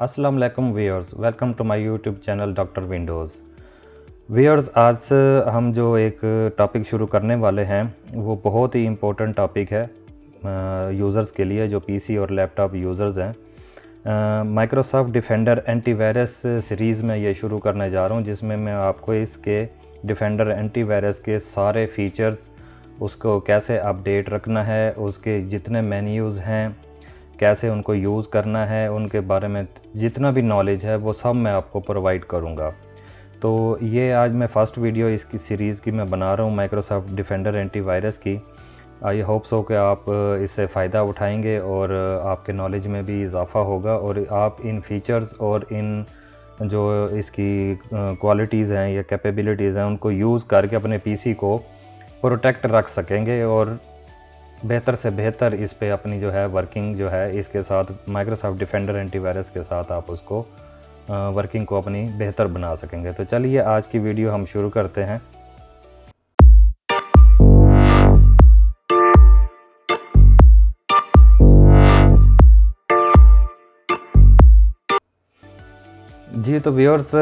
अस्सलाम वालेकुम viewers, welcome to my YouTube channel doctor Windows. Viewers, आज से हम जो एक टॉपिक शुरू करने वाले हैं वो बहुत ही इम्पोर्टेंट टॉपिक है यूज़र्स के लिए जो पीसी और लैपटॉप यूज़र्स हैं। माइक्रोसॉफ्ट डिफेंडर एंटीवायरस सीरीज़ में ये शुरू करने जा रहा हूँ, जिसमें मैं आपको इसके डिफेंडर एंटीवायरस के सारे फीचर्स, उसको कैसे अपडेट रखना है, उसके जितने मेन्यूज़ हैं, कैसे उनको यूज़ करना है, उनके बारे में जितना भी नॉलेज है वो सब मैं आपको प्रोवाइड करूँगा। तो ये आज मैं फ़र्स्ट वीडियो इसकी सीरीज़ की मैं बना रहा हूँ माइक्रोसॉफ्ट डिफेंडर एंटीवायरस की। आई होप सो कि आप इससे फ़ायदा उठाएंगे और आपके नॉलेज में भी इजाफ़ा होगा और आप इन फीचर्स और इन जो इसकी क्वालिटीज़ हैं या कैपेबिलिटीज़ हैं उनको यूज़ करके अपने पीसी को प्रोटेक्ट रख सकेंगे और बेहतर से बेहतर इस पे अपनी जो है वर्किंग जो है इसके साथ माइक्रोसॉफ्ट डिफेंडर एंटीवायरस के साथ आप उसको वर्किंग को अपनी बेहतर बना सकेंगे। तो चलिए आज की वीडियो हम शुरू करते हैं। जी तो व्यूअर्स,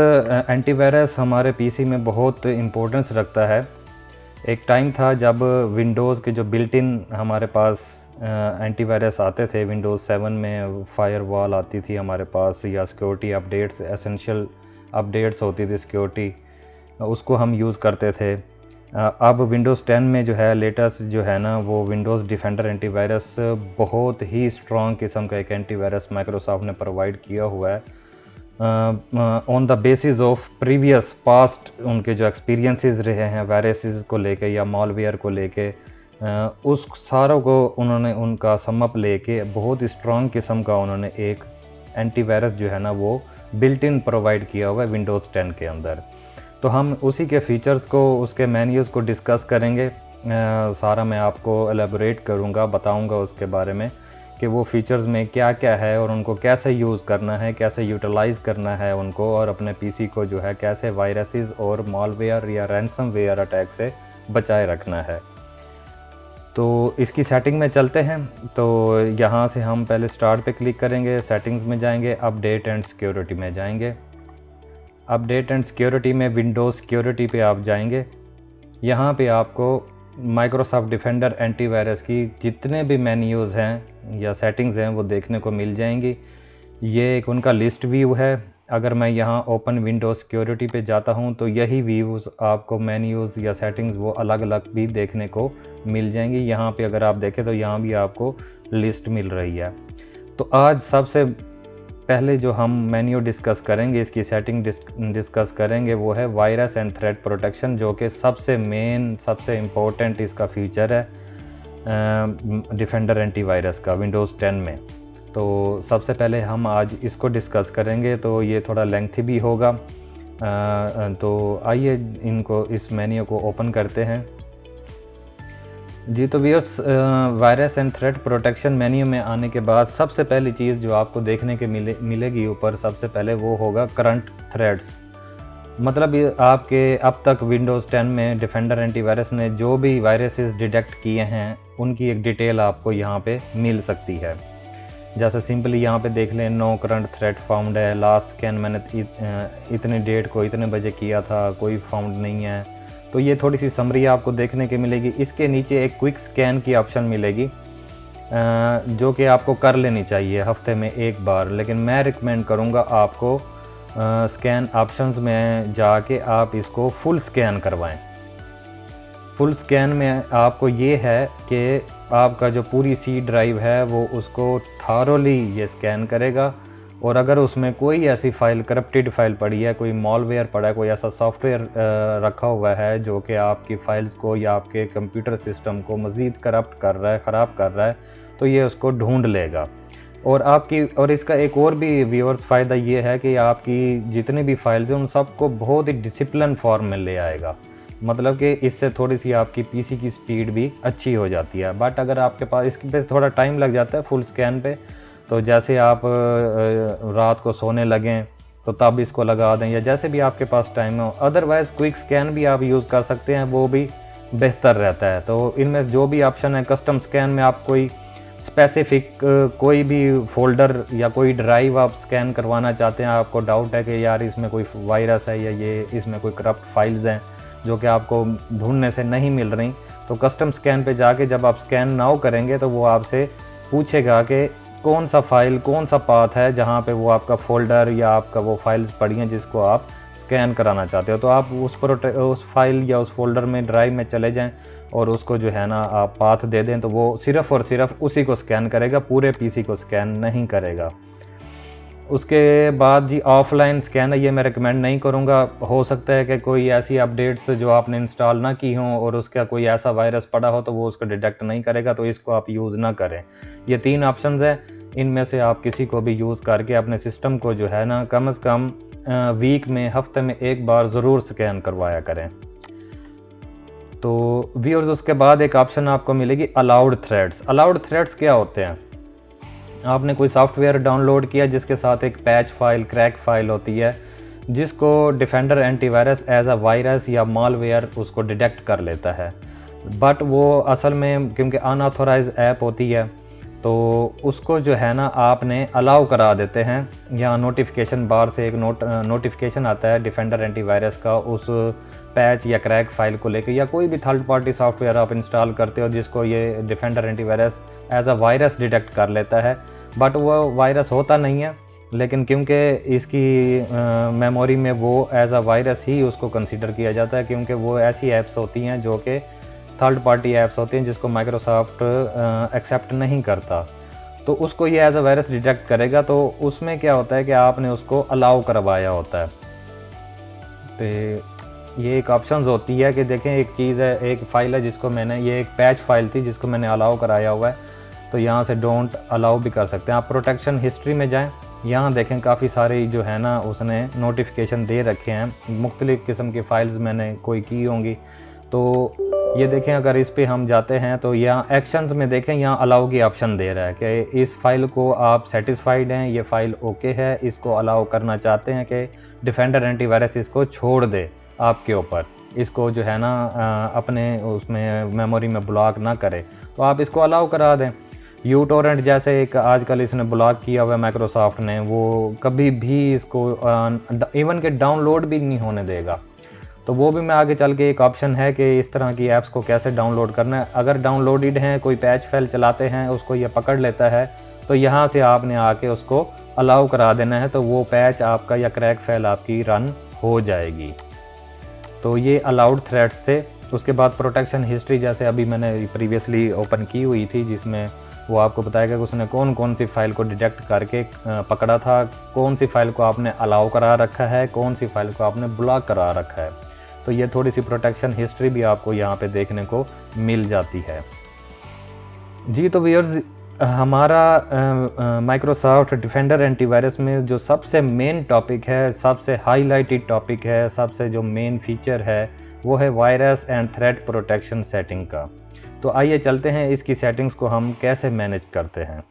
एंटीवायरस हमारे पीसी में बहुत इम्पोर्टेंस रखता है। एक टाइम था जब विंडोज़ के जो बिल्ट इन हमारे पास एंटीवायरस आते थे, विंडोज़ 7 में फायरवॉल आती थी हमारे पास, या सिक्योरिटी अपडेट्स, एसेंशियल अपडेट्स होती थी सिक्योरिटी, उसको हम यूज़ करते थे। अब विंडोज़ 10 में जो है लेटेस्ट जो है ना, वो विंडोज़ डिफेंडर एंटीवायरस बहुत ही स्ट्रॉन्ग किस्म का एक एंटीवायरस माइक्रोसॉफ्ट ने प्रोवाइड किया हुआ है on the basis of previous past उनके जो एक्सपीरियंसेस रहे हैं वायरसेस को लेके या मॉलवेयर को लेके, उस सारों को उन्होंने उनका समअप लेके बहुत स्ट्रॉन्ग किस्म का उन्होंने एक एंटीवायरस जो है ना वो बिल्ट इन प्रोवाइड किया हुआ है विंडोज़ 10 के अंदर। तो हम उसी के फीचर्स को, उसके मेन्यूज़ को डिस्कस करेंगे। सारा मैं आपको एलेबोरेट करूँगा, बताऊँगा उसके बारे में कि वो फीचर्स में क्या क्या है और उनको कैसे यूज़ करना है, कैसे यूटिलाइज़ करना है उनको, और अपने पीसी को जो है कैसे वायरसेस और मॉलवेयर या रैंसमवेयर अटैक से बचाए रखना है। तो इसकी सेटिंग में चलते हैं। तो यहाँ से हम पहले स्टार्ट पे क्लिक करेंगे, सेटिंग्स में जाएंगे, अपडेट एंड सिक्योरिटी में जाएंगे। अपडेट एंड सिक्योरिटी में विंडोज़ सिक्योरिटी पे आप जाएंगे। यहाँ पे आपको माइक्रोसॉफ्ट डिफेंडर एंटीवायरस की जितने भी मेन्यूज़ हैं या सेटिंग्स हैं वो देखने को मिल जाएंगी। ये एक उनका लिस्ट व्यू है। अगर मैं यहाँ ओपन विंडोज़ सिक्योरिटी पे जाता हूँ तो यही व्यूज़ आपको मेन्यूज़ या सेटिंग्स वो अलग अलग भी देखने को मिल जाएंगी। यहाँ पे अगर आप देखें तो यहाँ भी आपको लिस्ट मिल रही है। तो आज सबसे पहले जो हम मेन्यू डिस्कस करेंगे, इसकी सेटिंग डिस्कस करेंगे, वो है वायरस एंड थ्रेट प्रोटेक्शन, जो कि सबसे मेन, सबसे इम्पोर्टेंट इसका फीचर है डिफेंडर एंटीवायरस का विंडोज़ 10 में। तो सबसे पहले हम आज इसको डिस्कस करेंगे, तो ये थोड़ा लेंथी भी होगा। तो आइए इनको, इस मेन्यू को ओपन करते हैं। जी तो viewers, virus and threat protection menu में आने के बाद सबसे पहली चीज़ जो आपको देखने के मिलेगी ऊपर, सबसे पहले वो होगा करंट थ्रेड्स। मतलब ये आपके अब तक विंडोज़ 10 में डिफेंडर एंटीवायरस ने जो भी वायरसेस डिटेक्ट किए हैं उनकी एक डिटेल आपको यहाँ पे मिल सकती है। जैसे सिंपली यहाँ पे देख लें, नो करंट थ्रेट फाउंड है, लास्ट स्कैन मैंने इतने डेट को इतने बजे किया था, कोई फाउंड नहीं है। तो ये थोड़ी सी समरी आपको देखने के मिलेगी। इसके नीचे एक क्विक स्कैन की ऑप्शन मिलेगी जो कि आपको कर लेनी चाहिए हफ्ते में एक बार, लेकिन मैं रिकमेंड करूँगा आपको स्कैन ऑप्शंस में जाके आप इसको फुल स्कैन करवाएं। फुल स्कैन में आपको ये है कि आपका जो पूरी सी ड्राइव है वो उसको थारोली ये स्कैन करेगा, और अगर उसमें कोई ऐसी फाइल, करप्टेड फाइल पड़ी है, कोई मॉलवेयर पड़ा है, कोई ऐसा सॉफ्टवेयर रखा हुआ है जो कि आपकी फाइल्स को या आपके कंप्यूटर सिस्टम को मज़ीद करप्ट कर रहा है, ख़राब कर रहा है, तो ये उसको ढूंढ लेगा। और इसका एक और भी व्यूअर्स फ़ायदा ये है कि आपकी जितनी भी फाइल्स हैं उन सबको बहुत ही डिसिप्लिन फॉर्म में ले आएगा। मतलब कि इससे थोड़ी सी आपकी पीसी की स्पीड भी अच्छी हो जाती है। बट अगर आपके पास, इसके पे थोड़ा टाइम लग जाता है फुल स्कैन पे, तो जैसे आप रात को सोने लगें तो तब इसको लगा दें, या जैसे भी आपके पास टाइम हो। अदरवाइज़ क्विक स्कैन भी आप यूज़ कर सकते हैं, वो भी बेहतर रहता है। तो इनमें जो भी ऑप्शन है, कस्टम स्कैन में आप कोई स्पेसिफिक कोई भी फ़ोल्डर या कोई ड्राइव आप स्कैन करवाना चाहते हैं, आपको डाउट है कि यार इसमें कोई वायरस है या ये इसमें कोई करप्ट फाइल्स हैं जो कि आपको ढूंढने से नहीं मिल रही, तो कस्टम स्कैन पे जाके जब आप स्कैन नाउ करेंगे तो वो आपसे पूछेगा कि कौन सा फाइल, कौन सा पाथ है जहाँ पे वो आपका फ़ोल्डर या आपका वो फाइल्स पड़ी हैं जिसको आप स्कैन कराना चाहते हो। तो आप उस फाइल या उस फोल्डर में, ड्राइव में चले जाएं और उसको जो है ना आप पाथ दे दें, तो वो सिर्फ़ और सिर्फ उसी को स्कैन करेगा, पूरे पीसी को स्कैन नहीं करेगा। उसके बाद जी ऑफलाइन स्कैन है, ये मैं रिकमेंड नहीं करूँगा। हो सकता है कि कोई ऐसी अपडेट्स जो आपने इंस्टॉल ना की हों और उसका कोई ऐसा वायरस पड़ा हो तो वो उसको डिटेक्ट नहीं करेगा, तो इसको आप यूज़ ना करें। ये 3 ऑप्शंस हैं, इनमें से आप किसी को भी यूज़ करके अपने सिस्टम को जो है ना कम से कम वीक में, हफ्ते में 1 बार ज़रूर स्कैन करवाया करें। तो व्यूअर्स, उसके बाद एक ऑप्शन आपको मिलेगी अलाउड थ्रेड्स। अलाउड थ्रेड्स क्या होते हैं? आपने कोई सॉफ्टवेयर डाउनलोड किया जिसके साथ एक पैच फाइल, क्रैक फाइल होती है, जिसको Defender antivirus as a virus या मालवेयर उसको डिटेक्ट कर लेता है। बट वो असल में क्योंकि अनऑथोराइज ऐप होती है, तो उसको जो है ना आपने अलाउ करा देते हैं, या नोटिफिकेशन बार से एक नोटिफिकेशन आता है डिफेंडर एंटीवायरस का उस पैच या क्रैक फाइल को लेकर, या कोई भी थर्ड पार्टी सॉफ्टवेयर आप इंस्टॉल करते हो जिसको ये Defender antivirus as a virus detect कर लेता है। बट वो वायरस होता नहीं है, लेकिन क्योंकि इसकी मेमोरी में वो एज अ वायरस ही उसको कंसीडर किया जाता है, क्योंकि वो ऐसी ऐप्स होती हैं जो कि थर्ड पार्टी ऐप्स होती हैं जिसको माइक्रोसॉफ्ट एक्सेप्ट नहीं करता, तो उसको ये एज अ वायरस डिटेक्ट करेगा। तो उसमें क्या होता है कि आपने उसको अलाउ करवाया होता है। तो ये एक ऑप्शंस होती है कि देखें, एक चीज़ है, एक फ़ाइल है जिसको मैंने, ये एक पैच फाइल थी जिसको मैंने अलाउ कराया हुआ है, तो यहाँ से डोंट अलाउ भी कर सकते हैं। आप प्रोटेक्शन हिस्ट्री में जाएँ, यहाँ देखें काफ़ी सारी जो है ना उसने नोटिफिकेशन दे रखे हैं, मुख्तलिफ़ किस्म की फ़ाइल्स मैंने कोई की होंगी। तो ये देखें, अगर इस पे हम जाते हैं तो यहाँ एक्शंस में देखें, यहाँ अलाउ की ऑप्शन दे रहा है कि इस फाइल को आप सेटिस्फाइड हैं, ये फाइल ओके है, इसको अलाउ करना चाहते हैं कि डिफेंडर एंटीवायरस इसको छोड़ दे आपके ऊपर, इसको जो है ना अपने उसमें मेमोरी में ब्लॉक ना करे, तो आप इसको अलाउ करा दें। यूटोरेंट जैसे एक आजकल इसने ब्लॉक किया हुआ है माइक्रोसॉफ्ट ने, वो कभी भी इसको इवन के डाउनलोड भी नहीं होने देगा। तो वो भी मैं आगे चल के एक ऑप्शन है कि इस तरह की ऐप्स को कैसे डाउनलोड करना है। अगर डाउनलोडेड हैं, कोई पैच फाइल चलाते हैं, उसको ये पकड़ लेता है, तो यहाँ से आपने आके उसको अलाउ करा देना है, तो वो पैच आपका या क्रैक फाइल आपकी रन हो जाएगी। तो ये अलाउड थ्रेड्स थे। उसके बाद प्रोटेक्शन हिस्ट्री, जैसे अभी मैंने प्रीवियसली ओपन की हुई थी, जिसमें वो आपको बताएगा कि उसने कौन कौन सी फाइल को डिटेक्ट करके पकड़ा था, कौन सी फाइल को आपने अलाउ करा रखा है, कौन सी फाइल को आपने ब्लॉक करा रखा है। तो ये थोड़ी सी प्रोटेक्शन हिस्ट्री भी आपको यहाँ पे देखने को मिल जाती है जी। तो व्यूअर्स, हमारा माइक्रोसॉफ्ट डिफेंडर एंटीवायरस में जो सबसे मेन टॉपिक है, सबसे हाईलाइटेड टॉपिक है, सबसे जो मेन फीचर है, वो है virus and threat protection setting का। तो आइए चलते हैं इसकी सेटिंग्स को हम कैसे मैनेज करते हैं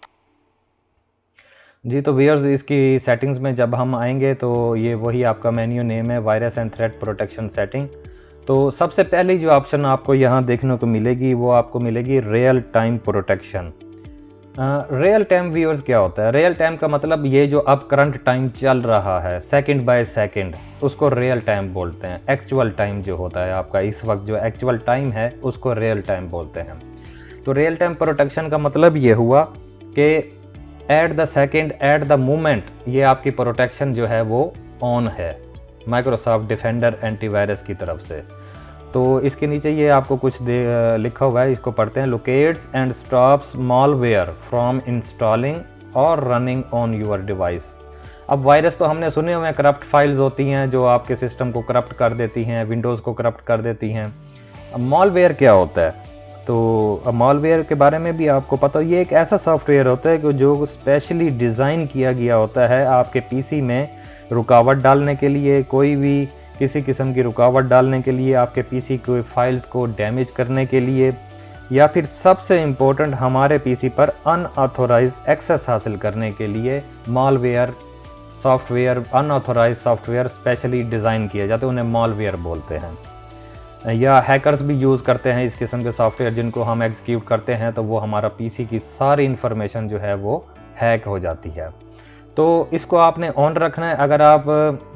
जी। तो व्यूअर्स, इसकी सेटिंग्स में जब हम आएंगे तो ये वही आपका मेन्यू नेम है, virus and threat protection setting. तो सबसे पहली जो ऑप्शन आपको यहाँ देखने को मिलेगी वो आपको मिलेगी real time protection. Real time viewers क्या होता है? रियल टाइम का मतलब ये जो अब करंट टाइम चल रहा है, सेकंड बाय सेकंड, उसको रियल टाइम बोलते हैं। एक्चुअल टाइम जो होता है आपका इस वक्त जो एक्चुअल टाइम है, उसको रियल टाइम बोलते हैं। तो रियल टाइम प्रोटेक्शन का मतलब ये हुआ कि at the second, at the moment, ये आपकी प्रोटेक्शन जो है वो ऑन है माइक्रोसॉफ्ट डिफेंडर एंटीवायरस की तरफ से। तो इसके नीचे ये आपको कुछ लिखा हुआ है, इसको पढ़ते हैं। Locates and stops malware from installing और रनिंग ऑन योर डिवाइस। अब वायरस तो हमने सुने हुए हैं, करप्ट फाइल्स होती हैं जो आपके सिस्टम को करप्ट कर देती हैं, विंडोज़ को करप्ट कर देती हैं। अब मालवेयर क्या होता है? तो अब मालवेयर के बारे में भी आपको पता हो, ये एक ऐसा सॉफ्टवेयर होता है कि जो स्पेशली डिज़ाइन किया गया होता है आपके पीसी में रुकावट डालने के लिए, कोई भी किसी किस्म की रुकावट डालने के लिए, आपके पीसी को फाइल्स को डैमेज करने के लिए, या फिर सबसे इम्पोर्टेंट हमारे पीसी पर अनऑथोराइज्ड एक्सेस हासिल करने के लिए malware software, unauthorised software specially design किए जाते हैं, उन्हें मालवेयर बोलते हैं। या हैकर्स भी यूज़ करते हैं इस किस्म के सॉफ्टवेयर जिनको हम एग्जीक्यूट करते हैं, तो वो हमारा पीसी की सारी इन्फॉर्मेशन जो है वो हैक हो जाती है। तो इसको आपने ऑन रखना है। अगर आप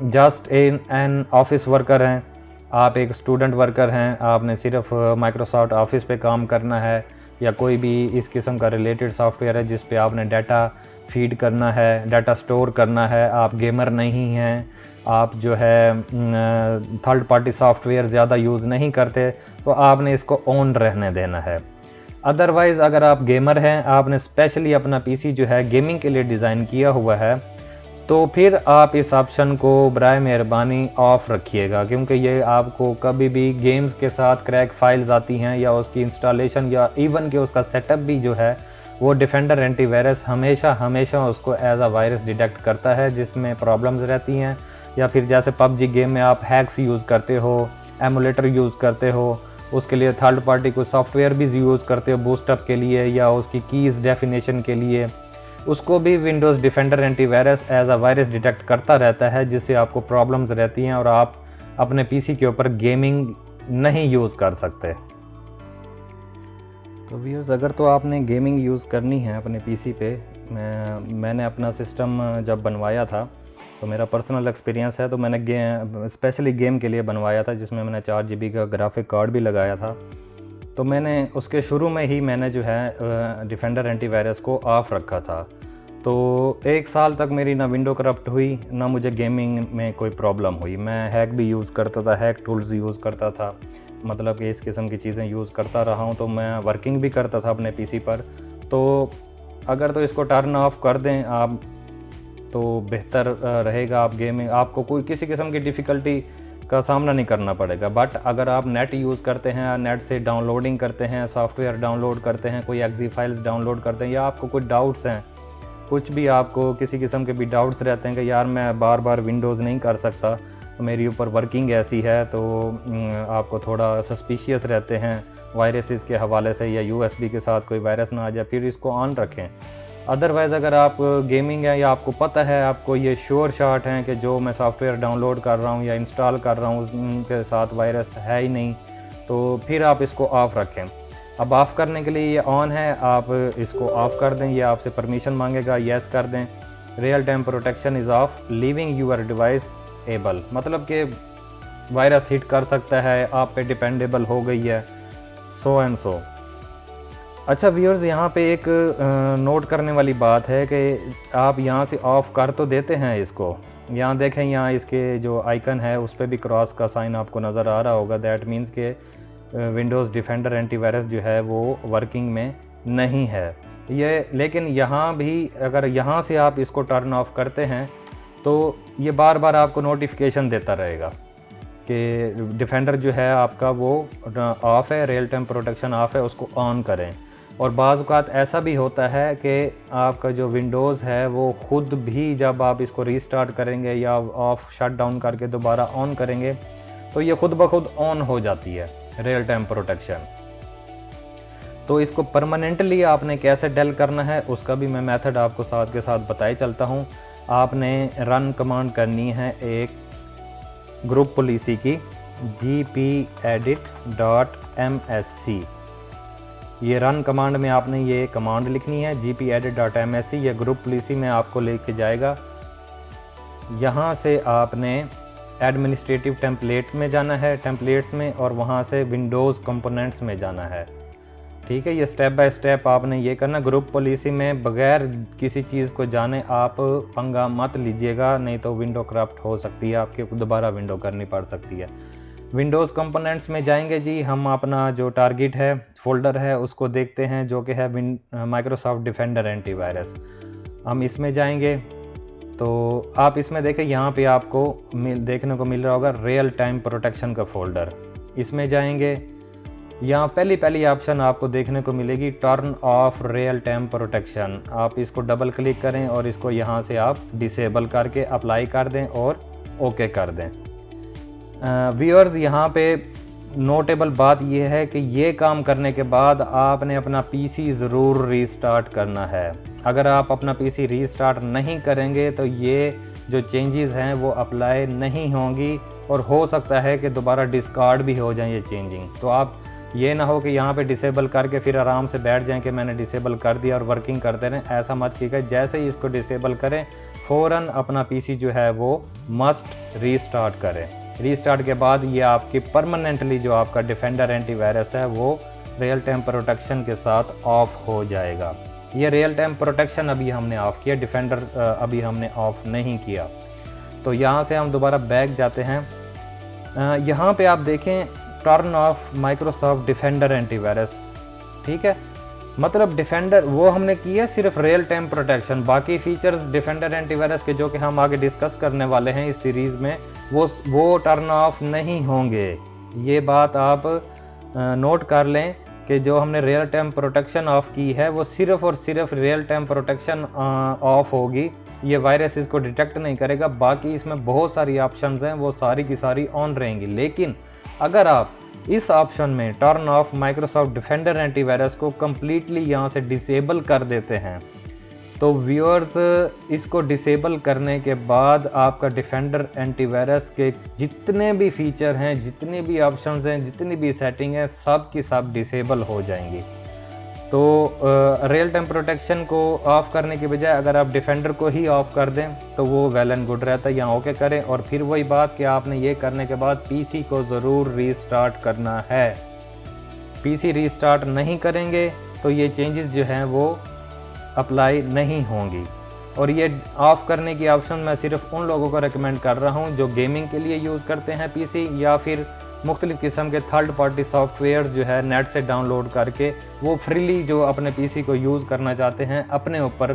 जस्ट एन ऑफिस वर्कर हैं, आप एक स्टूडेंट वर्कर हैं, आपने सिर्फ माइक्रोसॉफ्ट ऑफिस पे काम करना है, या कोई भी इस किस्म का रिलेटेड सॉफ्टवेयर है जिस पे आपने डाटा फीड करना है, डाटा स्टोर करना है, आप गेमर नहीं हैं, आप जो है थर्ड पार्टी सॉफ्टवेयर ज़्यादा यूज़ नहीं करते, तो आपने इसको ऑन रहने देना है। अदरवाइज़ अगर आप गेमर हैं, आपने स्पेशली अपना पीसी जो है गेमिंग के लिए डिज़ाइन किया हुआ है, तो फिर आप इस ऑप्शन को बराए मेहरबानी ऑफ रखिएगा, क्योंकि ये आपको कभी भी गेम्स के साथ क्रैक फाइल्स आती हैं या उसकी इंस्टॉलेशन या इवन कि उसका सेटअप भी जो है वो डिफेंडर एंटीवायरस हमेशा उसको एज अ वायरस डिटेक्ट करता है, जिसमें प्रॉब्लम्स रहती हैं। या फिर जैसे पबजी गेम में आप हैक्स यूज़ करते हो, एमुलेटर यूज़ करते हो, उसके लिए थर्ड पार्टी कोई सॉफ्टवेयर भी यूज़ करते हो बूस्टअप के लिए या उसकी कीज़ डेफिनेशन के लिए, उसको भी Windows Defender antivirus as a virus detect करता रहता है, जिससे आपको प्रॉब्लम्स रहती हैं और आप अपने पीसी के ऊपर गेमिंग नहीं यूज़ कर सकते। तो व्यूअर्स, अगर तो आपने गेमिंग यूज़ करनी है अपने पीसी पे, मैंने अपना सिस्टम जब बनवाया था, तो मेरा पर्सनल एक्सपीरियंस है, तो मैंने स्पेशली गेम के लिए बनवाया था, जिसमें मैंने 4 GB का ग्राफिक कार्ड भी लगाया था। तो मैंने उसके शुरू में ही मैंने जो है डिफेंडर एंटीवायरस को ऑफ रखा था। तो 1 साल तक मेरी ना विंडो करप्ट हुई, ना मुझे गेमिंग में कोई प्रॉब्लम हुई। मैं हैक भी यूज़ करता था, हैक टूल्स यूज़ करता था, मतलब कि इस किस्म की चीज़ें यूज़ करता रहा हूँ, तो मैं वर्किंग भी करता था अपने पीसी पर। तो अगर तो इसको टर्न ऑफ कर दें आप, तो बेहतर रहेगा। आप गेमिंग, आपको कोई किसी किस्म की डिफ़िकल्टी का सामना नहीं करना पड़ेगा। बट अगर आप नेट यूज़ करते हैं, नेट से डाउनलोडिंग करते हैं, सॉफ्टवेयर डाउनलोड करते हैं, कोई एक्जी फाइल्स डाउनलोड करते हैं, या आपको कोई डाउट्स हैं, कुछ भी आपको किसी किस्म के भी डाउट्स रहते हैं कि यार मैं बार बार विंडोज़ नहीं कर सकता, मेरी ऊपर वर्किंग ऐसी है, तो आपको थोड़ा सस्पिशियस रहते हैं वायरसेस के हवाले से, या यूएसबी के साथ कोई वायरस ना आ जाए, फिर इसको ऑन रखें। अदरवाइज़ अगर आप गेमिंग है या आपको पता है, आपको ये श्योर शॉट है कि जो मैं सॉफ्टवेयर डाउनलोड कर रहा हूँ या इंस्टॉल कर रहा हूँ उनके साथ वायरस है ही नहीं, तो फिर आप इसको ऑफ़ रखें। अब ऑफ़ करने के लिए ये ऑन है, आप इसको ऑफ़ कर दें, ये आपसे परमिशन मांगेगा, येस कर दें। Real time protection is off, leaving your device able, मतलब कि वायरस हिट कर सकता है, आप पे डिपेंडेबल हो गई है, सो एंड सो। अच्छा व्यूअर्स, यहाँ पे एक नोट करने वाली बात है कि आप यहाँ से ऑफ़ कर तो देते हैं इसको, यहाँ देखें, यहाँ इसके जो आइकन है उस पर भी क्रॉस का साइन आपको नज़र आ रहा होगा। दैट मीन्स के विंडोज़ डिफेंडर एंटीवायरस जो है वो वर्किंग में नहीं है ये। लेकिन यहाँ भी अगर यहाँ से आप इसको टर्न ऑफ करते हैं, तो ये बार बार आपको नोटिफिकेशन देता रहेगा कि डिफेंडर जो है आपका वो ऑफ़ है, रियल टाइम प्रोटेक्शन ऑफ़ है, उसको ऑन करें। और बाज़ औक़ात ऐसा भी होता है कि आपका जो विंडोज़ है वो ख़ुद भी जब आप इसको रीस्टार्ट करेंगे या ऑफ शट डाउन करके दोबारा ऑन करेंगे, तो ये ख़ुद ब खुद ऑन हो जाती है रियल टाइम प्रोटेक्शन। तो इसको परमानेंटली आपने कैसे डेल करना है उसका भी मैं मेथड आपको साथ के साथ बताए चलता हूँ। आपने रन कमांड करनी है एक ग्रुप पॉलिसी की, gpedit.msc। ये रन कमांड में आपने ये कमांड लिखनी है gpedit.msc। ये ग्रुप पॉलिसी में आपको लेके जाएगा। यहाँ से आपने एडमिनिस्ट्रेटिव टेम्पलेट में जाना है, टेम्पलेट्स में, और वहाँ से विंडोज़ कंपोनेंट्स में जाना है। ठीक है, ये स्टेप बाय स्टेप आपने ये करना। ग्रुप पॉलिसी में बगैर किसी चीज़ को जाने आप पंगा मत लीजिएगा, नहीं तो विंडो करप्ट हो सकती है, आपके दोबारा विंडो करनी पड़ सकती है। विंडोज़ कंपोनेंट्स में जाएंगे जी, हम अपना जो टारगेट है फोल्डर है उसको देखते हैं, जो कि है माइक्रोसॉफ्ट डिफेंडर एंटीवायरस। हम इसमें जाएंगे तो आप इसमें देखें, यहाँ पे आपको देखने को मिल रहा होगा रियल टाइम प्रोटेक्शन का फोल्डर। इसमें जाएंगे, यहाँ पहली ऑप्शन आपको देखने को मिलेगी turn off real time protection. आप इसको डबल क्लिक करें और इसको यहाँ से आप डिसेबल करके अप्लाई कर दें और ओके कर दें। व्यूअर्स, यहाँ पे नोटेबल बात यह है कि ये काम करने के बाद आपने अपना पीसी ज़रूर रीस्टार्ट करना है। अगर आप अपना पीसी रीस्टार्ट नहीं करेंगे तो ये जो चेंजेस हैं वो अप्लाई नहीं होंगी और हो सकता है कि दोबारा डिस्कार्ड भी हो जाए ये चेंजिंग। तो आप ये ना हो कि यहाँ पे डिसेबल करके फिर आराम से बैठ जाएं कि मैंने डिसेबल कर दिया और वर्किंग करते रहें, ऐसा मत कीजिए। जैसे ही इसको डिसेबल करें फ़ौरन अपना पीसी जो है वो मस्ट रीस्टार्ट करें। रीस्टार्ट के बाद ये आपकी परमानेंटली जो आपका डिफेंडर एंटीवायरस है वो रियल टाइम प्रोटेक्शन के साथ ऑफ हो जाएगा। ये रियल टाइम प्रोटेक्शन अभी हमने ऑफ किया, डिफेंडर अभी हमने ऑफ नहीं किया। तो यहाँ से हम दोबारा बैक जाते हैं। यहाँ पे आप देखें turn off Microsoft defender antivirus, ठीक है। मतलब डिफेंडर वो हमने किया सिर्फ रियल टाइम प्रोटेक्शन, बाकी फीचर्स डिफेंडर एंटीवायरस के जो कि हम आगे डिस्कस करने वाले हैं इस सीरीज़ में वो टर्न ऑफ नहीं होंगे। ये बात आप नोट कर लें कि जो हमने रियल टाइम प्रोटेक्शन ऑफ की है वो सिर्फ और सिर्फ रियल टाइम प्रोटेक्शन ऑफ होगी, ये वायरस इसको डिटेक्ट नहीं करेगा। बाकी इसमें बहुत सारी ऑप्शंस हैं, वो सारी की सारी ऑन रहेंगी। लेकिन अगर आप इस ऑप्शन में turn off Microsoft defender antivirus को कंप्लीटली यहाँ से डिसेबल कर देते हैं तो व्यूअर्स इसको डिसेबल करने के बाद आपका डिफेंडर एंटीवायरस के जितने भी फीचर हैं, जितने भी ऑप्शंस हैं, जितनी भी सेटिंग है, सब की सब डिसेबल हो जाएंगी। तो रियल टाइम प्रोटेक्शन को ऑफ करने की बजाय अगर आप डिफेंडर को ही ऑफ कर दें तो वो वेल एंड गुड रहता है। यहाँ ओके करें और फिर वही बात कि आपने ये करने के बाद पीसी को ज़रूर रीस्टार्ट करना है। पीसी रीस्टार्ट नहीं करेंगे तो ये चेंजेस जो हैं वो अप्लाई नहीं होंगी। और ये ऑफ़ करने की ऑप्शन मैं सिर्फ उन लोगों को रेकमेंड कर रहा हूँ जो गेमिंग के लिए यूज़ करते हैं पीसी, या फिर मुख्तलिफ़ किस्म के थर्ड पार्टी सॉफ्टवेयर जो है नेट से डाउनलोड करके वो फ्रीली जो अपने पीसी को यूज़ करना चाहते हैं अपने ऊपर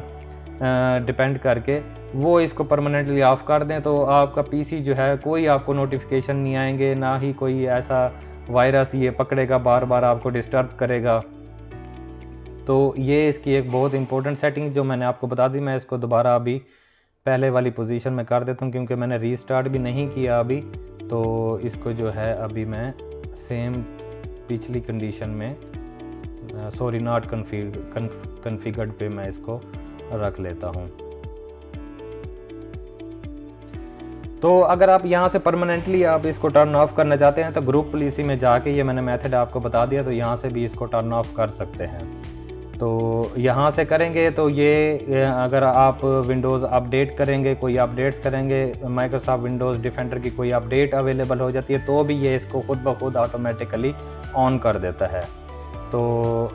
डिपेंड करके वो इसको परमानेंटली ऑफ कर दें। तो आपका पीसी जो है कोई आपको नोटिफिकेशन नहीं आएंगे, ना ही कोई ऐसा वायरस ये पकड़ेगा बार बार आपको डिस्टर्ब करेगा। तो ये इसकी एक बहुत इंपॉर्टेंट सेटिंग जो मैंने आपको बता दी, मैं इसको दोबारा अभी पहले वाली पोजीशन में कर देता हूँ क्योंकि मैंने रीस्टार्ट भी नहीं किया अभी। तो इसको जो है अभी मैं सेम पिछली कंडीशन में सॉरी नॉट कन्फिगर्ड पे मैं इसको रख लेता हूँ। तो अगर आप यहाँ से परमानेंटली आप इसको टर्न ऑफ करना चाहते हैं तो ग्रुप पॉलिसी में जाके ये मैंने मेथड आपको बता दिया, तो यहाँ से भी इसको टर्न ऑफ कर सकते हैं। तो यहाँ से करेंगे तो ये अगर आप विंडोज़ अपडेट करेंगे, कोई अपडेट्स करेंगे, माइक्रोसॉफ्ट विंडोज़ डिफेंडर की कोई अपडेट अवेलेबल हो जाती है तो भी ये इसको खुद ब खुद ऑटोमेटिकली ऑन कर देता है। तो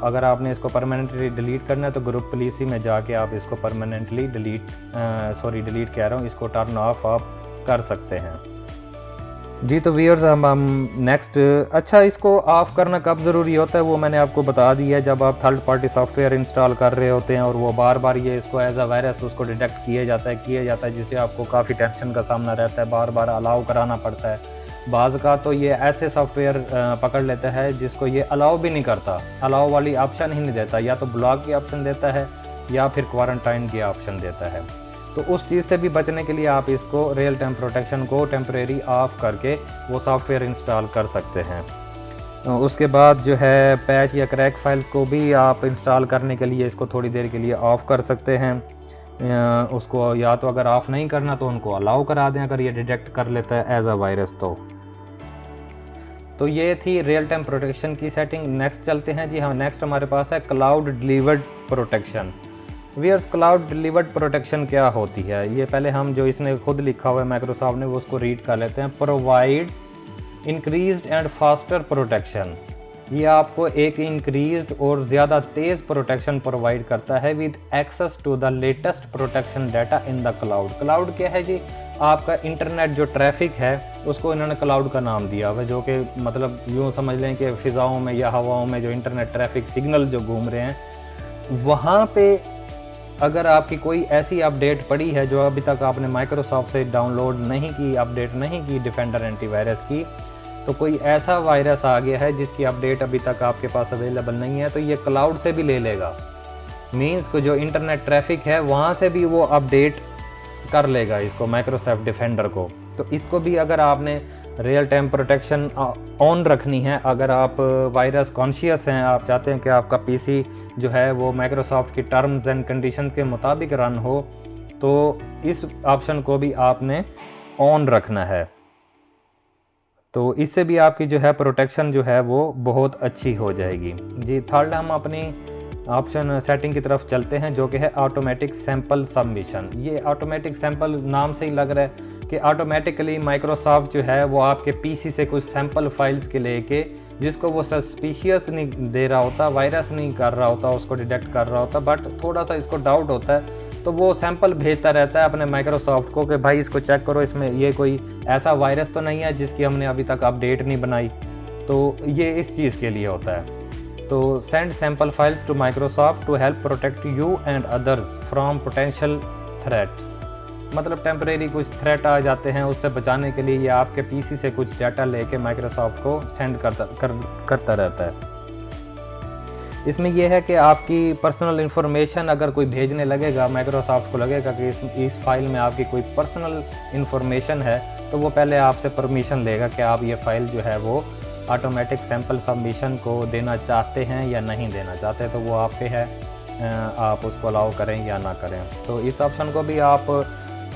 अगर आपने इसको परमानेंटली डिलीट करना है तो ग्रुप पॉलिसी में जाके आप इसको परमानेंटली डिलीट कह रहा हूँ, इसको टर्न ऑफ आप कर सकते हैं जी। तो व्यूअर्स हम नेक्स्ट, अच्छा इसको ऑफ करना कब ज़रूरी होता है वो मैंने आपको बता दिया। जब आप थर्ड पार्टी सॉफ्टवेयर इंस्टॉल कर रहे होते हैं और वो बार बार ये इसको एज अ वायरस उसको डिटेक्ट किया जाता है जिससे आपको काफ़ी टेंशन का सामना रहता है, बार बार अलाउ कराना पड़ता है। बाज़ का तो ये ऐसे सॉफ्टवेयर पकड़ लेता है जिसको ये अलाउ भी नहीं करता, अलाउ वाली ऑप्शन ही नहीं देता, या तो ब्लॉक की ऑप्शन देता है या फिर क्वारंटाइन की ऑप्शन देता है। तो उस चीज़ से भी बचने के लिए आप इसको रियल टाइम प्रोटेक्शन को टेम्परेरी ऑफ करके वो सॉफ्टवेयर इंस्टॉल कर सकते हैं। उसके बाद जो है पैच या क्रैक फाइल्स को भी आप इंस्टॉल करने के लिए इसको थोड़ी देर के लिए ऑफ़ कर सकते हैं। उसको या तो अगर ऑफ़ नहीं करना तो उनको अलाउ करा दें अगर ये डिटेक्ट कर लेता है एज अ वायरस। तो ये थी रियल टाइम प्रोटेक्शन की सेटिंग। नेक्स्ट चलते हैं जी। हाँ, नेक्स्ट हमारे पास है cloud delivered protection. Viewers, cloud delivered protection क्या होती है ये पहले हम जो इसने खुद लिखा हुआ है माइक्रोसॉफ्ट ने वो उसको रीड कर लेते हैं। Provides increased and faster protection, ये आपको एक इंक्रीज्ड और ज़्यादा तेज़ प्रोटेक्शन प्रोवाइड करता है with access to the latest protection data in the cloud. Cloud क्या है जी? आपका इंटरनेट जो ट्रैफिक है उसको इन्होंने क्लाउड का नाम दिया हुआ, जो कि मतलब यूँ समझ लें कि फ़िज़ाओं में या हवाओं में जो इंटरनेट ट्रैफिक सिग्नल जो घूम रहे हैं वहाँ पे अगर आपकी कोई ऐसी अपडेट पड़ी है जो अभी तक आपने माइक्रोसॉफ्ट से डाउनलोड नहीं की, अपडेट नहीं की डिफेंडर एंटीवायरस की, तो कोई ऐसा वायरस आ गया है जिसकी अपडेट अभी तक आपके पास अवेलेबल नहीं है, तो ये क्लाउड से भी ले लेगा। मींस को जो इंटरनेट ट्रैफिक है वहाँ से भी वो अपडेट कर लेगा इसको, माइक्रोसॉफ्ट डिफेंडर को। तो इसको भी अगर आपने रियल टाइम प्रोटेक्शन ऑन रखनी है, अगर आप वायरस कॉन्शियस हैं, आप चाहते हैं कि आपका पीसी जो है वो माइक्रोसॉफ्ट की टर्म्स एंड कंडीशन के मुताबिक रन हो, तो इस ऑप्शन को भी आपने ऑन रखना है। तो इससे भी आपकी जो है प्रोटेक्शन जो है वो बहुत अच्छी हो जाएगी जी। थर्ड हम अपनी ऑप्शन सेटिंग की तरफ चलते हैं, जो कि है ऑटोमेटिक सैंपल सबमिशन। ये ऑटोमेटिक सैंपल नाम से ही लग रहा है कि ऑटोमेटिकली माइक्रोसॉफ्ट जो है वो आपके पीसी से कुछ सैंपल फाइल्स के लेके, जिसको वो सस्पिशियस नहीं दे रहा होता, वायरस नहीं कर रहा होता, उसको डिटेक्ट कर रहा होता, बट थोड़ा सा इसको डाउट होता है, तो वो सैंपल भेजता रहता है अपने माइक्रोसॉफ्ट को कि भाई इसको चेक करो, इसमें ये कोई ऐसा वायरस तो नहीं है जिसकी हमने अभी तक अपडेट नहीं बनाई। तो ये इस चीज़ के लिए होता है। तो send sample files to Microsoft to help protect you and others from potential threats. मतलब टेम्परेरी कुछ थ्रेट आ जाते हैं, उससे बचाने के लिए ये आपके पीसी से कुछ डाटा लेके माइक्रोसॉफ्ट को सेंड करता रहता है। इसमें यह है कि आपकी पर्सनल इंफॉर्मेशन अगर कोई भेजने लगेगा, माइक्रोसॉफ्ट को लगेगा कि इस फाइल में आपकी कोई पर्सनल इंफॉर्मेशन है, तो वो पहले आपसे परमिशन लेगा कि आप ये फाइल जो है वो ऑटोमेटिक सैंपल सबमिशन को देना चाहते हैं या नहीं देना चाहते। तो वो आप पे है, आप उसको अलाउ करें या ना करें। तो इस ऑप्शन को भी आप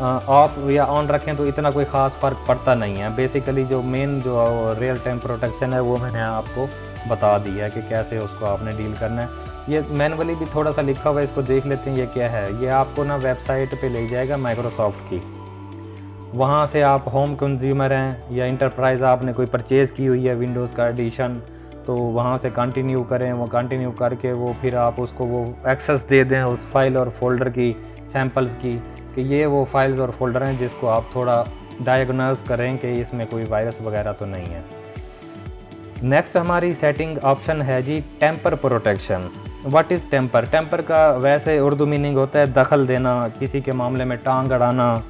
ऑफ या ऑन रखें तो इतना कोई ख़ास फ़र्क पड़ता नहीं है। बेसिकली जो मेन जो रियल टाइम प्रोटेक्शन है वो मैंने आपको बता दिया है कि कैसे उसको आपने डील करना है। ये मैनुअली भी थोड़ा सा लिखा हुआ है, इसको देख लेते हैं ये क्या है। ये आपको ना वेबसाइट पे ले जाएगा माइक्रोसॉफ्ट की, वहाँ से आप होम कंज्यूमर हैं या इंटरप्राइज आपने कोई परचेज़ की हुई है विंडोज़ का एडिशन, तो वहाँ से कंटिन्यू करें। वो कंटिन्यू करके वो फिर आप उसको वो एक्सेस दे दें उस फाइल और फोल्डर की, सैम्पल्स की, कि ये वो फाइल्स और फोल्डर हैं जिसको आप थोड़ा डायग्नोज करें कि इसमें कोई वायरस वगैरह तो नहीं है। नेक्स्ट हमारी सेटिंग ऑप्शन है जी tamper protection. What is tamper? Tamper का वैसे उर्दू मीनिंग होता है दखल देना, किसी के मामले में टांग अड़ाना,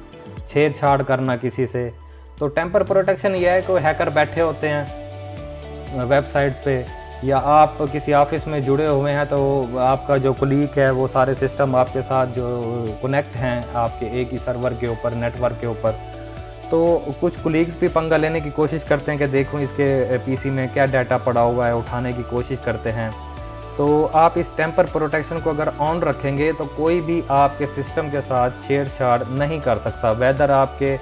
छेड़छाड़ करना किसी से। तो टेम्पर प्रोटेक्शन ये है कि हैकर बैठे होते हैं वेबसाइट्स पे, या आप किसी ऑफिस में जुड़े हुए हैं, तो आपका जो कुलीग है वो सारे सिस्टम आपके साथ जो कनेक्ट हैं आपके एक ही सर्वर के ऊपर, नेटवर्क के ऊपर, तो कुछ कुलीग्स भी पंगा लेने की कोशिश करते हैं कि देखो इसके पीसी में क्या डाटा पड़ा हुआ है, उठाने की कोशिश करते हैं। तो आप इस टेम्पर प्रोटेक्शन को अगर ऑन रखेंगे तो कोई भी आपके सिस्टम के साथ छेड़छाड़ नहीं कर सकता, वेदर आपके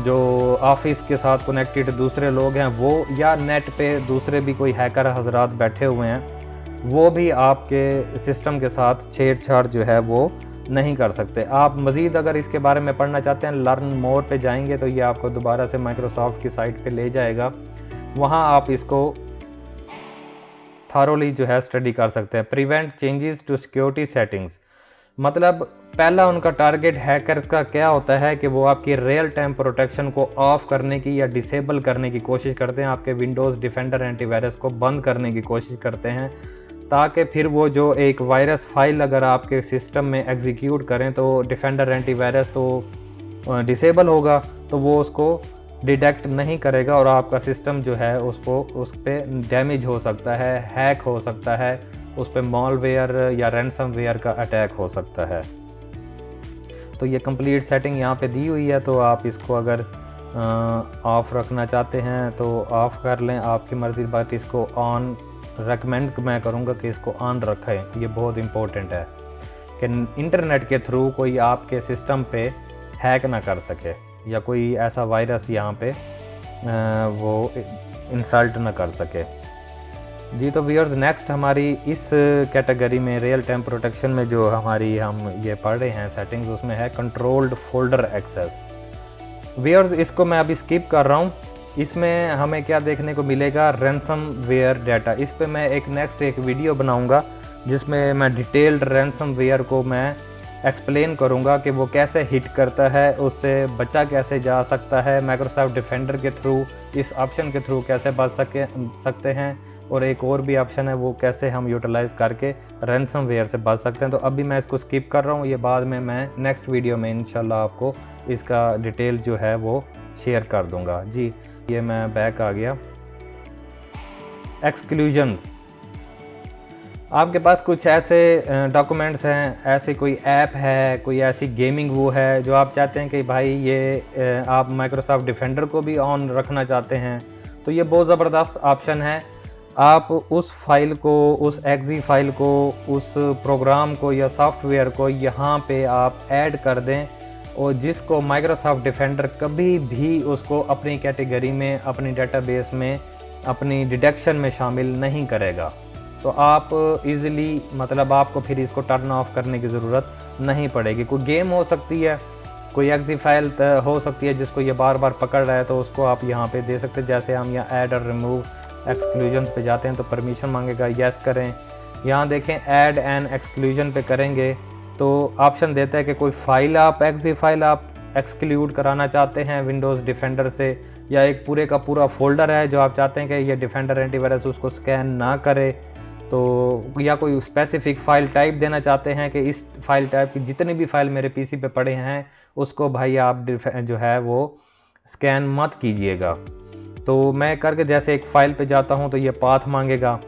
जो ऑफिस के साथ कनेक्टेड दूसरे लोग हैं वो, या नेट पे दूसरे भी कोई हैकर हजरात बैठे हुए हैं, वो भी आपके सिस्टम के साथ छेड़छाड़ जो है वो नहीं कर सकते। आप मज़ीद अगर इसके बारे में पढ़ना चाहते हैं, लर्न मोर पे जाएंगे तो ये आपको दोबारा से माइक्रोसॉफ्ट की साइट पे ले जाएगा, वहाँ आप इसको थारोली जो है स्टडी कर सकते हैं। Prevent changes to security settings, मतलब पहला उनका टारगेट हैकर का क्या होता है कि वो आपकी रियल टाइम प्रोटेक्शन को ऑफ करने की या डिसेबल करने की कोशिश करते हैं, आपके विंडोज़ डिफेंडर एंटीवायरस को बंद करने की कोशिश करते हैं, ताकि फिर वो जो एक वायरस फाइल अगर आपके सिस्टम में एग्जीक्यूट करें तो डिफेंडर एंटीवायरस तो डिसेबल होगा, तो वो उसको डिटेक्ट नहीं करेगा और आपका सिस्टम जो है उस पर डैमेज हो सकता है, हैक हो सकता है, उस पर मॉलवेयर या रैंसमवेयर का अटैक हो सकता है। तो ये कंप्लीट सेटिंग यहाँ पे दी हुई है, तो आप इसको अगर ऑफ़ रखना चाहते हैं तो ऑफ़ कर लें, आपकी मर्ज़ी। बात इसको ऑन रेकमेंड मैं करूँगा कि इसको ऑन रखें, ये बहुत इम्पोर्टेंट है कि इंटरनेट के थ्रू कोई आपके सिस्टम पे हैक ना कर सके या कोई ऐसा वायरस यहाँ पे वो इंसल्ट ना कर सके जी। तो व्यूअर्स, नेक्स्ट हमारी इस कैटेगरी में रियल टाइम प्रोटेक्शन में जो हमारी हम ये पढ़ रहे हैं सेटिंग्स, उसमें है कंट्रोल्ड फोल्डर एक्सेस। व्यूअर्स, इसको मैं अभी स्किप कर रहा हूँ। इसमें हमें क्या देखने को मिलेगा, रैंसमवेयर डाटा। इस पे मैं एक वीडियो बनाऊंगा जिसमें मैं डिटेल्ड रैंसमवेयर को मैं एक्सप्लेन करूंगा कि वो कैसे हिट करता है, उससे बचा कैसे जा सकता है, माइक्रोसॉफ्ट डिफेंडर के थ्रू, इस ऑप्शन के थ्रू कैसे बच सकते हैं, और एक और भी ऑप्शन है वो कैसे हम यूटिलाइज़ करके रैंसमवेयर से बच सकते हैं। तो अभी मैं इसको स्किप कर रहा हूँ, ये बाद में मैं नेक्स्ट वीडियो में इंशाल्लाह आपको इसका डिटेल जो है वो शेयर कर दूंगा जी। ये मैं बैक आ गया। एक्सक्लूजन्स, आपके पास कुछ ऐसे डॉक्यूमेंट्स हैं, ऐसे कोई ऐप है, कोई ऐसी गेमिंग वो है जो आप चाहते हैं कि भाई ये आप माइक्रोसॉफ्ट डिफेंडर को भी ऑन रखना चाहते हैं, तो ये बहुत ज़बरदस्त ऑप्शन है। आप उस फाइल को, उस एक्जी फाइल को, उस प्रोग्राम को या सॉफ्टवेयर को यहाँ पे आप ऐड कर दें, और जिसको माइक्रोसॉफ्ट डिफेंडर कभी भी उसको अपनी कैटेगरी में, अपनी डेटाबेस में, अपनी डिटेक्शन में शामिल नहीं करेगा। तो आप इजीली, मतलब आपको फिर इसको टर्न ऑफ करने की ज़रूरत नहीं पड़ेगी। कोई गेम हो सकती है, कोई एक्जी फाइल हो सकती है जिसको ये बार बार पकड़ रहा है, तो उसको आप यहाँ पे दे सकते हैं। जैसे हम यहाँ ऐड और रिमूव एक्सक्लूजन पे जाते हैं तो परमिशन मांगेगा, यस करें। यहाँ देखें ऐड एंड एक्सक्लूजन पे करेंगे तो ऑप्शन देता है कि कोई फाइल आप, एक्जी फाइल आप एक्सक्लूड कराना चाहते हैं विंडोज़ डिफेंडर से, या एक पूरे का पूरा फोल्डर है जो आप चाहते हैं कि ये डिफेंडर एंटीवायरस उसको स्कैन ना करे, तो या कोई स्पेसिफिक फ़ाइल टाइप देना चाहते हैं कि इस फाइल टाइप की जितनी भी फाइल मेरे पीसी पे पड़े हैं उसको भाई आप जो है वो स्कैन मत कीजिएगा। तो मैं करके जैसे एक फ़ाइल पे जाता हूँ तो ये पाथ मांगेगा,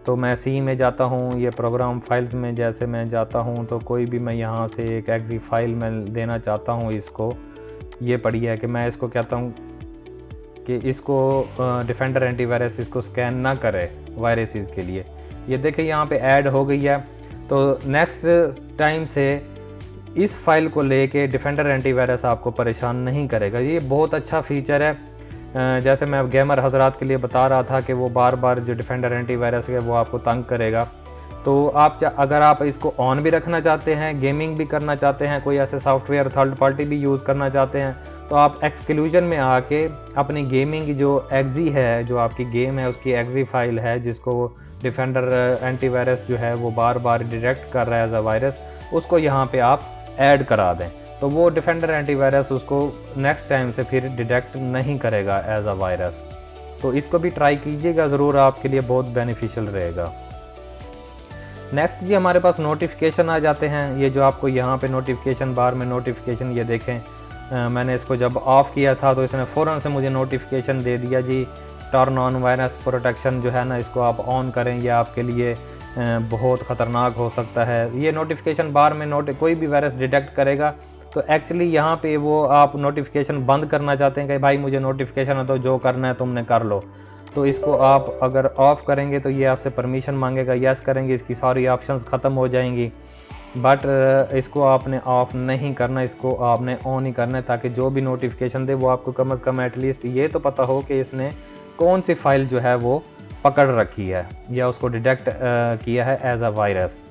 तो मैं सी में जाता हूँ, ये प्रोग्राम फाइल्स में जैसे मैं जाता हूँ तो कोई भी मैं यहाँ से एक एक्जी फाइल मैं देना चाहता हूँ इसको, ये पड़ी है कि मैं इसको कहता हूँ कि इसको डिफेंडर एंटीवायरस इसको स्कैन ना करे वायरसेस के लिए। ये देखिए यहाँ पे ऐड हो गई है। तो नेक्स्ट टाइम से इस फाइल को लेके डिफेंडर एंटीवायरस आपको परेशान नहीं करेगा। ये बहुत अच्छा फीचर है। जैसे मैं गेमर हजरात के लिए बता रहा था कि वो बार बार जो डिफेंडर एंटीवायरस है वो आपको तंग करेगा, तो आप अगर आप इसको ऑन भी रखना चाहते हैं, गेमिंग भी करना चाहते हैं, कोई ऐसे सॉफ्टवेयर थर्ड पार्टी भी यूज़ करना चाहते हैं, तो आप एक्सक्लूजन में आके अपनी गेमिंग जो एक्जी है, जो आपकी गेम है उसकी एक्जी फाइल है जिसको डिफेंडर एंटीवायरस जो है वो बार बार डिटेक्ट कर रहा है एज अ वायरस, उसको यहाँ पे आप ऐड करा दें, तो वो डिफेंडर एंटीवायरस उसको नेक्स्ट टाइम से फिर डिटेक्ट नहीं करेगा एज अ वायरस। तो इसको भी ट्राई कीजिएगा ज़रूर, आपके लिए बहुत बेनिफिशियल रहेगा। नेक्स्ट जी हमारे पास नोटिफिकेशन आ जाते हैं। ये जो आपको यहाँ पे नोटिफिकेशन बार में नोटिफिकेशन, ये देखें मैंने इसको जब ऑफ़ किया था तो इसने फ़ौरन से मुझे नोटिफिकेशन दे दिया जी, टर्न ऑन वायरस प्रोटेक्शन जो है ना, इसको आप ऑन करें, ये आपके लिए बहुत ख़तरनाक हो सकता है। ये नोटिफिकेशन बार में कोई भी वायरस डिटेक्ट करेगा, तो एक्चुअली यहाँ पे वो आप नोटिफिकेशन बंद करना चाहते हैं कि भाई मुझे नोटिफिकेशन है तो जो करना है तुमने कर लो, तो इसको आप अगर ऑफ़ करेंगे तो ये आपसे परमिशन मांगेगा, यस करेंगे, इसकी सारी ऑप्शंस ख़त्म हो जाएंगी। बट इसको आपने ऑफ़ नहीं करना, इसको आपने ऑन ही करना है, ताकि जो भी नोटिफिकेशन दे वो आपको कम से कम एटलीस्ट ये तो पता हो कि इसने कौन सी फाइल जो है वो पकड़ रखी है या उसको डिटेक्ट किया है एज अ वायरस।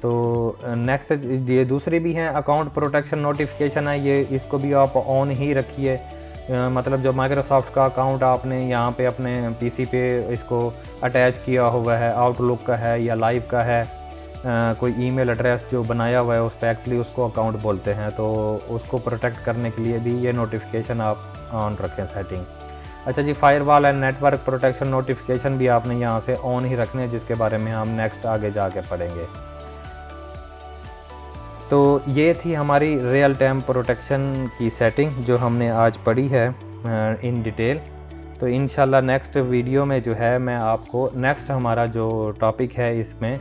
तो नेक्स्ट ये दूसरी भी हैं अकाउंट प्रोटेक्शन नोटिफिकेशन है, ये इसको भी आप ऑन ही रखिए। मतलब जो माइक्रोसॉफ्ट का अकाउंट आपने यहाँ पे अपने पीसी पे इसको अटैच किया हुआ है, आउटलुक का है या लाइव का है, कोई ईमेल एड्रेस जो बनाया हुआ है उस पर एक्चुअली उसको अकाउंट बोलते हैं, तो उसको प्रोटेक्ट करने के लिए भी ये नोटिफिकेशन आप ऑन रखें सेटिंग। अच्छा जी, firewall and network protection notification भी आपने यहाँ से ऑन ही रखने हैं, जिसके बारे में हम नेक्स्ट आगे जाके पढ़ेंगे। तो ये थी हमारी रियल टाइम प्रोटेक्शन की सेटिंग जो हमने आज पढ़ी है इन डिटेल। तो इंशाल्लाह नेक्स्ट वीडियो में जो है मैं आपको नेक्स्ट हमारा जो टॉपिक है इसमें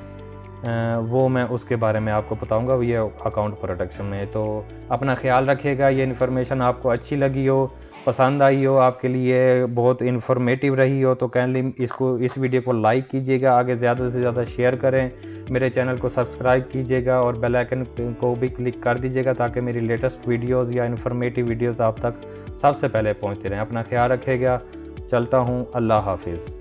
वो मैं उसके बारे में आपको बताऊंगा, ये अकाउंट प्रोटेक्शन में। तो अपना ख्याल रखिएगा, ये इन्फॉर्मेशन आपको अच्छी लगी हो, पसंद आई हो, आपके लिए बहुत इन्फॉर्मेटिव रही हो, तो काइंडली इस वीडियो को लाइक कीजिएगा, आगे ज़्यादा से ज़्यादा शेयर करें, मेरे चैनल को सब्सक्राइब कीजिएगा और बेल आइकन को भी क्लिक कर दीजिएगा ताकि मेरी लेटेस्ट वीडियोज़ या इन्फॉर्मेटिव वीडियोज़ आप तक सबसे पहले पहुँचते रहें। अपना ख्याल रखिएगा, चलता हूँ, अल्लाह हाफिज़।